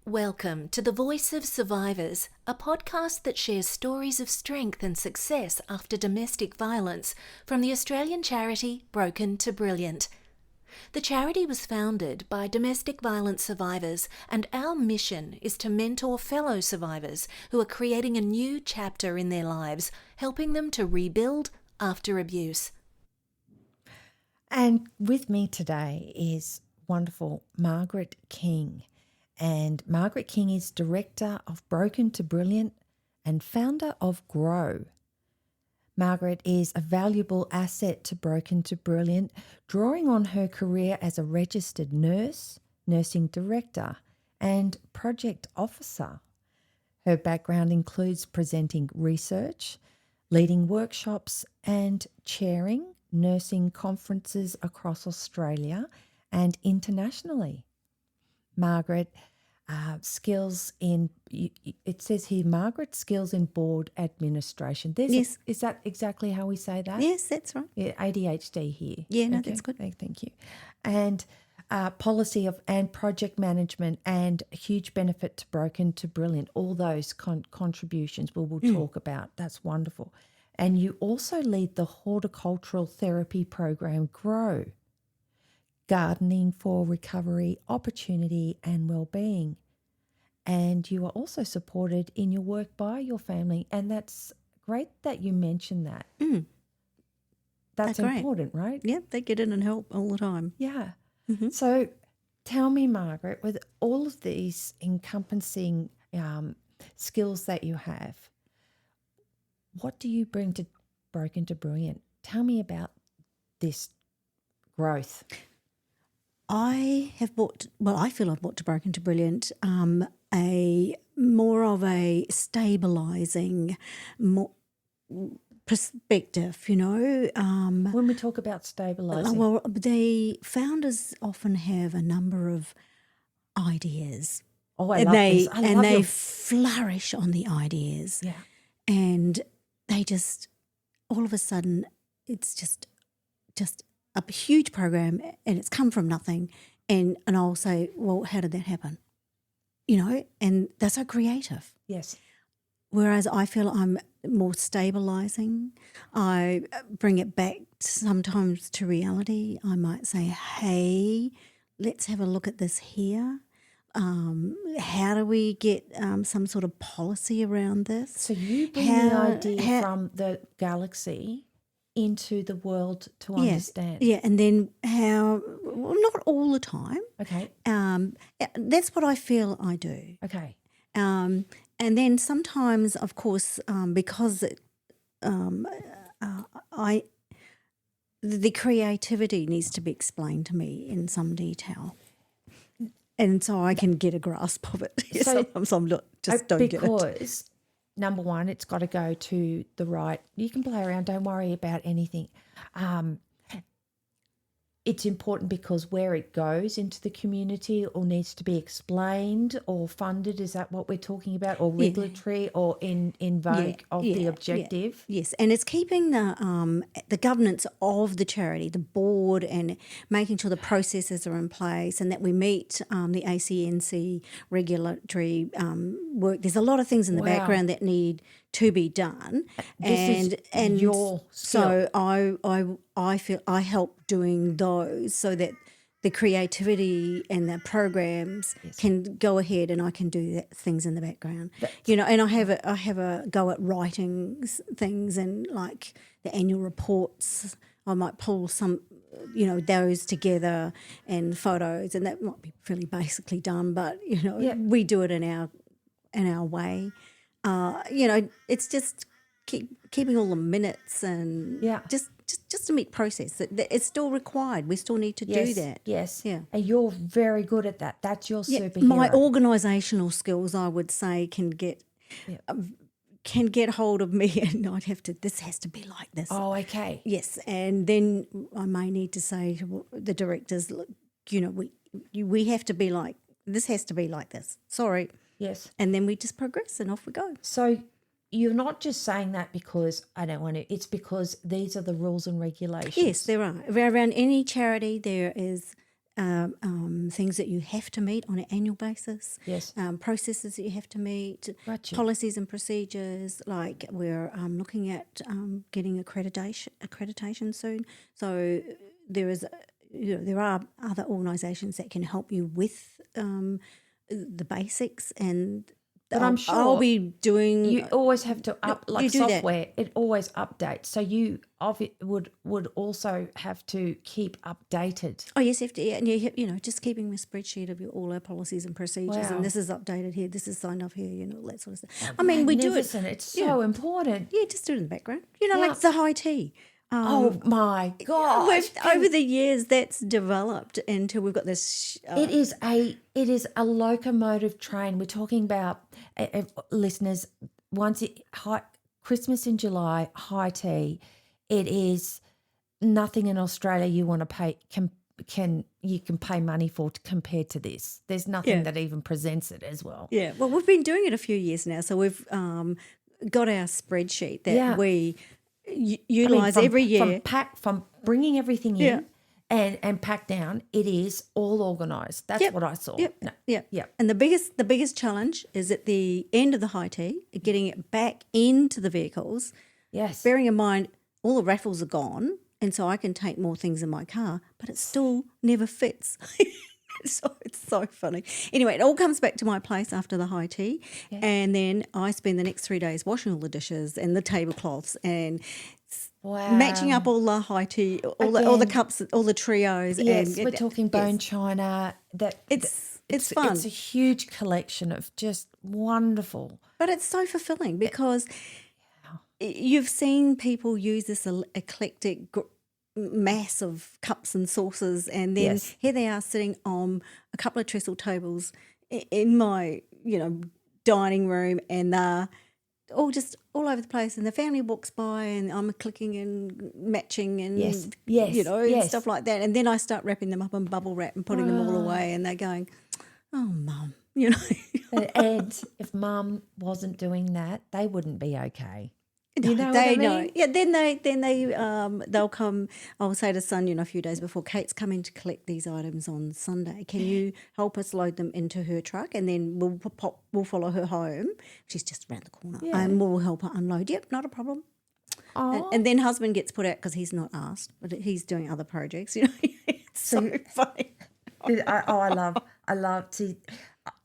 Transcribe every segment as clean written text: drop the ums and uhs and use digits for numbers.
Welcome to The Voice of Survivors, a podcast that shares stories of strength and success after domestic violence from the Australian charity Broken to Brilliant. The charity was founded by domestic violence survivors, and our mission is to mentor fellow survivors who are creating a new chapter in their lives, helping them to rebuild after abuse. And with me today is wonderful Margaret King. And Margaret King is director of Broken to Brilliant and founder of Grow. Margaret is a valuable asset to Broken to Brilliant, drawing on her career as a registered nurse, nursing director, and project officer. Her background includes presenting research, leading workshops, and chairing nursing conferences across Australia and internationally. Margaret, skills in, it says here, Margaret, skills in board administration. Yes. Is that exactly how we say that? Yes, that's right. Yeah, ADHD here. Yeah, no, Okay, that's good. Thank you. And policy and project management, and a huge benefit to Broken to Brilliant. All those contributions we'll talk about. That's wonderful. And you also lead the horticultural therapy program Grow, gardening for recovery, opportunity and well-being. And you are also supported in your work by your family, and that's great that you mentioned that. That's Great. important, right? Yeah, they get in and help all the time. Yeah. So tell me, Margaret, with all of these encompassing skills that you have, what do you bring to Broken to Brilliant? Tell me about this growth. I feel I've brought to Broken to Brilliant a more of a stabilising perspective, When we talk about stabilising. Well, the founders often have a number of ideas. Oh, I and love they this. I love they your- flourish on the ideas. Yeah. And they just all of a sudden it's just a huge program, and it's come from nothing, and I'll say, well, how did that happen? And they're so creative. Yes. Whereas I feel I'm more stabilising. I bring it back sometimes to reality. I might say, hey, let's have a look at this here. How do we get some sort of policy around this? So you bring the idea from the galaxy into the world to understand. Yeah, and then not all the time. Okay. That's what I feel I do. Okay. And then sometimes, of course, because the creativity needs to be explained to me in some detail, and so I can get a grasp of it. So- Sometimes I'm not just don't get it. Because number one, it's got to go to the right. You can play around. Don't worry about anything. It's important because where it goes into the community or needs to be explained or funded, is that what we're talking about? Or regulatory or in vogue of the objective? Yes, and it's keeping the governance of the charity, the board, and making sure the processes are in place, and that we meet the ACNC regulatory work. There's a lot of things in the background that need to be done, This is your skill. so I feel I help doing those so that the creativity and the programs can go ahead, and I can do things in the background. And I have a go at writing things, and like the annual reports, I might pull some, those together, and photos, and that might be fairly basically done, but we do it in our way. It's just keeping all the minutes and just to meet process. It's still required. We still need to do that. Yes. Yeah. And you're very good at that. That's your superhero. My organisational skills, I would say, can get hold of me, and this has to be like this. Oh, okay. Yes, and then I may need to say to the directors, look, we have to be like, this has to be like this. Sorry. Yes. And then we just progress and off we go. So you're not just saying that because I don't want to, it's because these are the rules and regulations. Yes, there are. Around any charity there is things that you have to meet on an annual basis. Yes. Processes that you have to meet, Gotcha. policies and procedures. Like we're looking at getting accreditation soon. So there are other organisations that can help you with the basics, and But I'm sure I'll be doing. You always have to you do that. software. It always updates. So you would also have to keep updated. Oh yes, and just keeping a spreadsheet of all our policies and procedures, Wow. and this is updated here, this is signed off here, all that sort of stuff. I mean, we do it. Magnificent. It's so important. Yeah, just do it in the background. Yeah. Like the high tea. Oh my gosh! Over the years, that's developed until we've got this. It is a locomotive train. We're talking about listeners. Christmas in July, high tea. It is nothing in Australia you want to pay can pay money for compared to this. There's nothing that even presents it as well. Yeah, well, we've been doing it a few years now, so we've got our spreadsheet that we utilise every year. From bringing everything in and packed down, it is all organised. That's what I saw. Yep. And the biggest challenge is at the end of the high tea, getting it back into the vehicles. Yes. Bearing in mind all the raffles are gone, and so I can take more things in my car, but it still never fits. So it's so funny. Anyway, it all comes back to my place after the high tea, and then I spend the next 3 days washing all the dishes and the tablecloths and matching up all the high tea, all the cups, all the trios. Yes, and we're talking bone china. It's fun. It's a huge collection of just wonderful. But it's so fulfilling because you've seen people use this eclectic mass of cups and saucers, and then here they are sitting on a couple of trestle tables in my dining room, and they're all just all over the place, and the family walks by and I'm clicking and matching and stuff like that, and then I start wrapping them up in bubble wrap and putting them all away, and they're going, oh mum, And if mum wasn't doing that, they wouldn't be okay. They what I mean? know. Yeah, then they'll come. I'll say to son, a few days before, Kate's coming to collect these items on Sunday. Can you help us load them into her truck, and then we'll follow her home. She's just around the corner, and we'll help her unload. Yep, not a problem. And then husband gets put out because he's not asked, but he's doing other projects. It's so funny.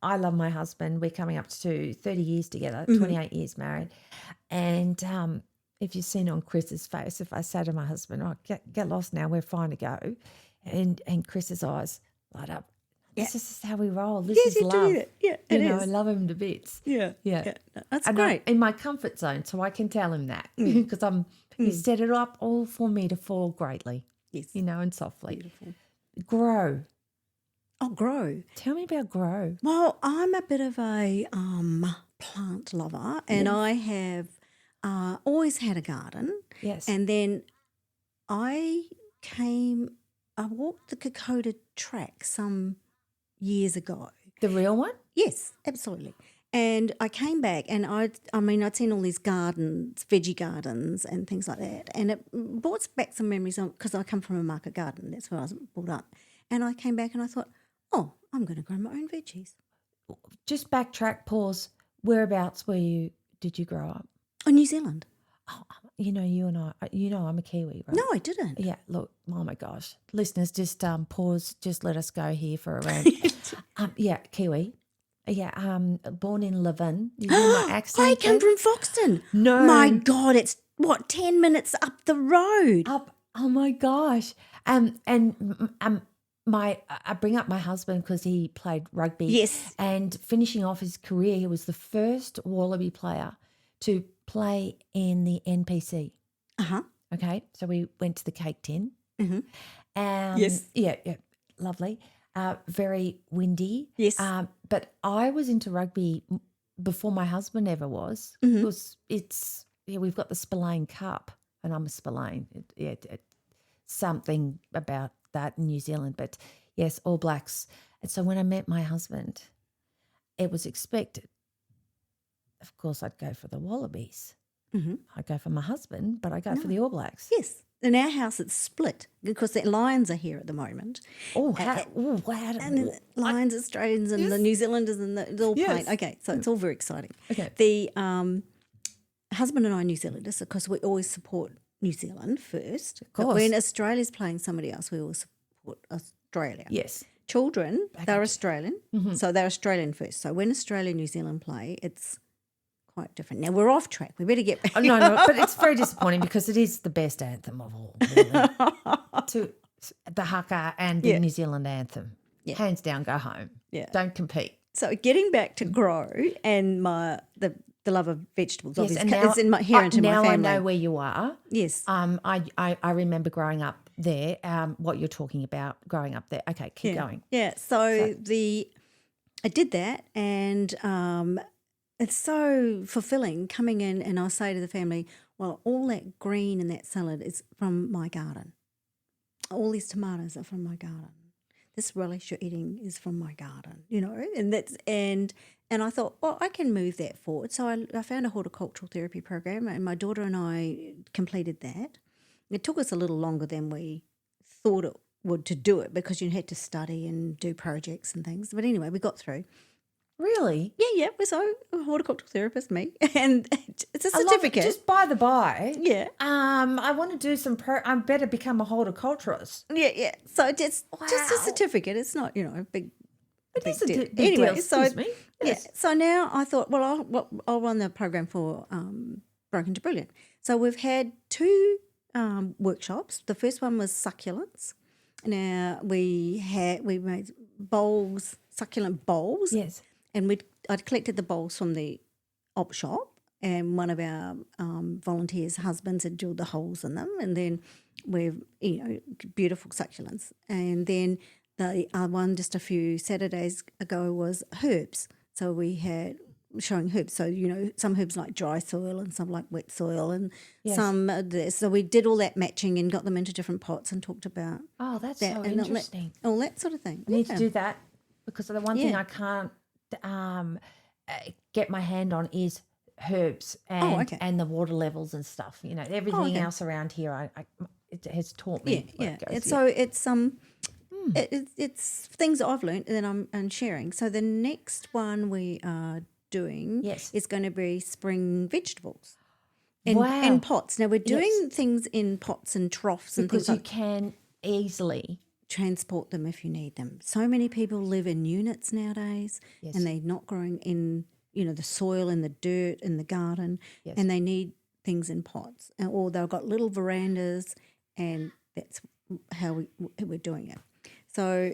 I love my husband. We're coming up to 30 years together, 28 years married. And if you've seen on Chris's face, if I say to my husband, get lost now, we're fine to go. And Chris's eyes light up. This is how we roll. This is love. Do that. Yeah, it is. I love him to bits. Yeah. That's and great. I'm in my comfort zone, so I can tell him that because he set it up all for me to fall greatly. Yes. And softly. Beautiful. Grow. Oh, grow. Tell me about grow. Well, I'm a bit of a plant lover, and I have always had a garden. Yes. And then I walked the Kokoda track some years ago. The real one? Yes, absolutely. And I came back, and I'd seen all these gardens, veggie gardens and things like that, and it brought back some memories because I come from a market garden. That's where I was brought up. And I came back and I thought, oh, I'm going to grow my own veggies. Just backtrack, pause. Whereabouts did you grow up? Oh, New Zealand. Oh, you and I, I'm a Kiwi, right? No, I didn't. Yeah, look, oh my gosh. Listeners, just pause, just let us go here for a round. Kiwi. Yeah, born in Levin. You hear my accent? I come from Foxton. No. My God, it's 10 minutes up the road. Oh my gosh. I bring up my husband because he played rugby. Yes. And finishing off his career, he was the first Wallaby player to play in the NPC. Uh-huh. Okay, so we went to the cake tin. Mm-hmm. Yes. Yeah, lovely. Very windy. Yes. But I was into rugby before my husband ever was. Mm-hmm. We've got the Spillane Cup, and I'm a Spillane. Something about that in New Zealand, but yes, All Blacks. And so when I met my husband, it was expected. Of course, I'd go for the Wallabies. Mm-hmm. I'd go for my husband, but I go for the All Blacks. Yes. in our house it's split because the lions are here at the moment. Wow. And the lions, Australians and the New Zealanders and it's all playing. Okay, so it's all very exciting. Okay. The husband and I are New Zealanders because we always support New Zealand first. But course. when Australia's playing somebody else, we always support Australia. Yes. Children, they're Australian, so they're Australian first. So when Australia and New Zealand play, it's quite different. Now, we're off track. We better get back. No, but it's very disappointing because it is the best anthem of all. Really. To the haka and the New Zealand anthem. Yeah. Hands down, go home. Yeah. Don't compete. So getting back to grow and the love of vegetables, Yes, obviously, and now, it's inherent in my family. Now I know where you are. Yes. I remember growing up there, what you're talking about growing up there. Okay, keep going. Yeah, so I did that and it's so fulfilling coming in and I say to the family, well, all that green in that salad is from my garden. All these tomatoes are from my garden. This relish you're eating is from my garden, and I thought, well, I can move that forward. So I found a horticultural therapy program and my daughter and I completed that. It took us a little longer than we thought it would to do it because you had to study and do projects and things. But anyway, we got through. Really? Yeah. So a horticultural therapist, me, and it's a certificate. Just by the by. Yeah. I want to do some. I better become a horticulturalist. Yeah. So it's just a certificate. It's not a big. It is a deal. big Anyway, deal. Excuse me. Yes. Yeah. So now I thought, well, I'll run the program for Broken to Brilliant. So we've had 2 workshops. The first one was succulents. Now we made bowls, succulent bowls. Yes. And I'd collected the bowls from the op shop, and one of our volunteers' husbands had drilled the holes in them, and then we've beautiful succulents. And then the other one just a few Saturdays ago was herbs. So we had showing herbs. So some herbs like dry soil and some like wet soil, and some so we did all that matching and got them into different pots and talked about. Oh, that's that so and interesting. All that sort of thing. I need to do that because the one thing I can't get my hand on is herbs and the water levels and stuff. Everything else around here, it has taught me. So it's things that I've learned and then I'm sharing. So the next one we are doing is going to be spring vegetables. In pots. Now we're doing things in pots and troughs and things like because you can easily transport them if you need them. So many people live in units nowadays and they're not growing in, the soil and the dirt in the garden and they need things in pots or they've got little verandas and that's how we're doing it. So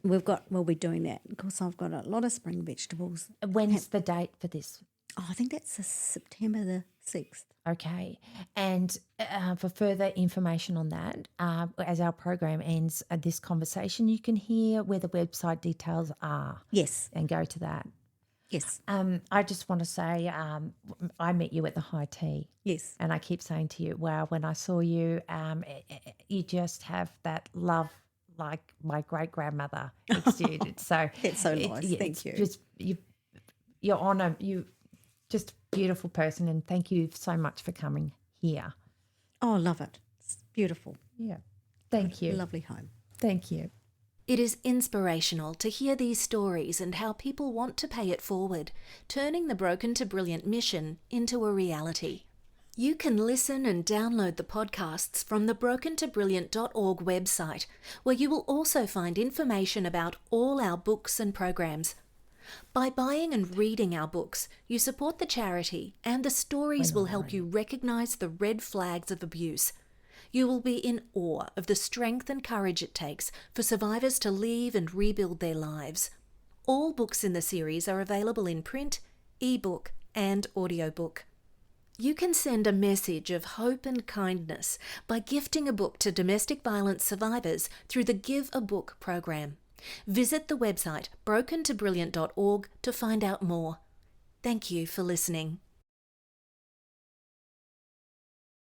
we'll be doing that because I've got a lot of spring vegetables. When's the date for this? Oh, I think that's September the 6th. Okay. And for further information on that, as our program ends this conversation, you can hear where the website details are. Yes. And go to that. Yes. I just want to say I met you at the high tea. Yes. And I keep saying to you, wow, when I saw you, you just have that love like my great-grandmother exuded. So it's so nice. Thank you. Just you're on just beautiful person, and thank you so much for coming here. Oh, I love it. It's beautiful. Yeah. Thank you. Lovely home. Thank you. It is inspirational to hear these stories and how people want to pay it forward, turning the Broken to Brilliant mission into a reality. You can listen and download the podcasts from the brokenToBrilliant.org website, where you will also find information about all our books and programs. By buying and reading our books, you support the charity and the stories will help you recognise the red flags of abuse. You will be in awe of the strength and courage it takes for survivors to leave and rebuild their lives. All books in the series are available in print, ebook and audiobook. You can send a message of hope and kindness by gifting a book to domestic violence survivors through the Give a Book program. Visit the website brokenToBrilliant.org to find out more. Thank you for listening.